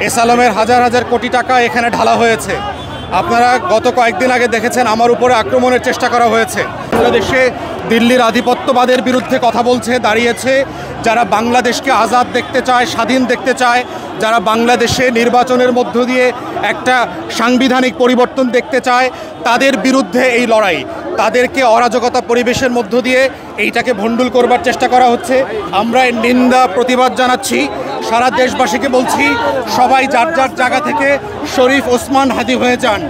S আলমের হাজার হাজার কোটি টাকা এখানে ঢালা হয়েছে। আপনারা গত কয়েকদিন আগে দেখেছেন আমার উপরে আক্রমণের চেষ্টা করা হয়েছে। বাংলাদেশে দিল্লির আধিপত্যবাদের বিরুদ্ধে কথা বলছে, দাঁড়িয়েছে। যারা বাংলাদেশকে আজাদ দেখতে চায়, স্বাধীন দেখতে চায়, যারা বাংলাদেশে নির্বাচনের মধ্য দিয়ে একটা সাংবিধানিক পরিবর্তন দেখতে চায়, তাদের বিরুদ্ধে এই লড়াই। তাদেরকে অরাজকতা পরিবেশের মধ্য দিয়ে এইটাকে ভণ্ডুল করবার চেষ্টা করা হচ্ছে। আমরা এর নিন্দা প্রতিবাদ জানাচ্ছি। সারা দেশবাসীকে বলছি, সবাই যার যার জায়গা থেকে শরীফ ওসমান হাদি হয়ে যান।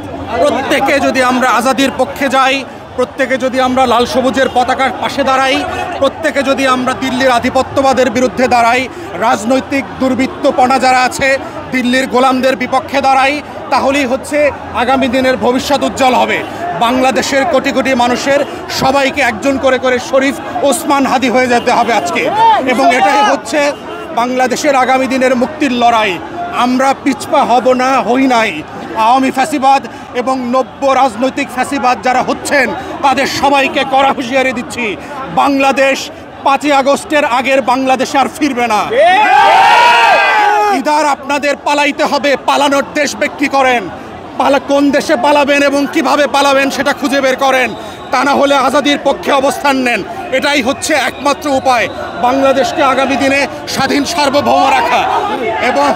প্রত্যেকে যদি আমরা আজাদির পক্ষে যাই, প্রত্যেকে যদি আমরা লাল সবুজের পতাকার পাশে দাঁড়াই, প্রত্যেকে যদি আমরা দিল্লির আধিপত্যবাদের বিরুদ্ধে দাঁড়াই, রাজনৈতিক দুর্বৃত্তপনা যারা আছে দিল্লির গোলামদের বিপক্ষে দাঁড়াই, তাহলেই হচ্ছে আগামী দিনের ভবিষ্যৎ উজ্জ্বল হবে। বাংলাদেশের কোটি কোটি মানুষের সবাইকে একজন করে করে শরীফ ওসমান হাদি হয়ে যেতে হবে আজকে, এবং এটাই হচ্ছে বাংলাদেশের আগামী দিনের মুক্তির লড়াই। আমরা পিছপা হব না, হই নাই। আওয়ামী ফ্যাসিবাদ এবং নব্য রাজনৈতিক ফ্যাসিবাদ যারা হচ্ছেন তাদের সবাইকে কড়া হুঁশিয়ারি দিচ্ছি, বাংলাদেশ 5ই আগস্টের আগের বাংলাদেশে আর ফিরবে না। ইদার আপনাদের পালাইতে হবে, পালানোর দেশ বিক্রি করেন। কোন দেশে পালাবেন এবং কিভাবে পালাবেন সেটা খুঁজে বের করেন, তা না হলে আজাদির পক্ষে অবস্থান নেন। এটাই হচ্ছে একমাত্র উপায় বাংলাদেশকে আগামী দিনে স্বাধীন সার্বভৌম রাখা। এবং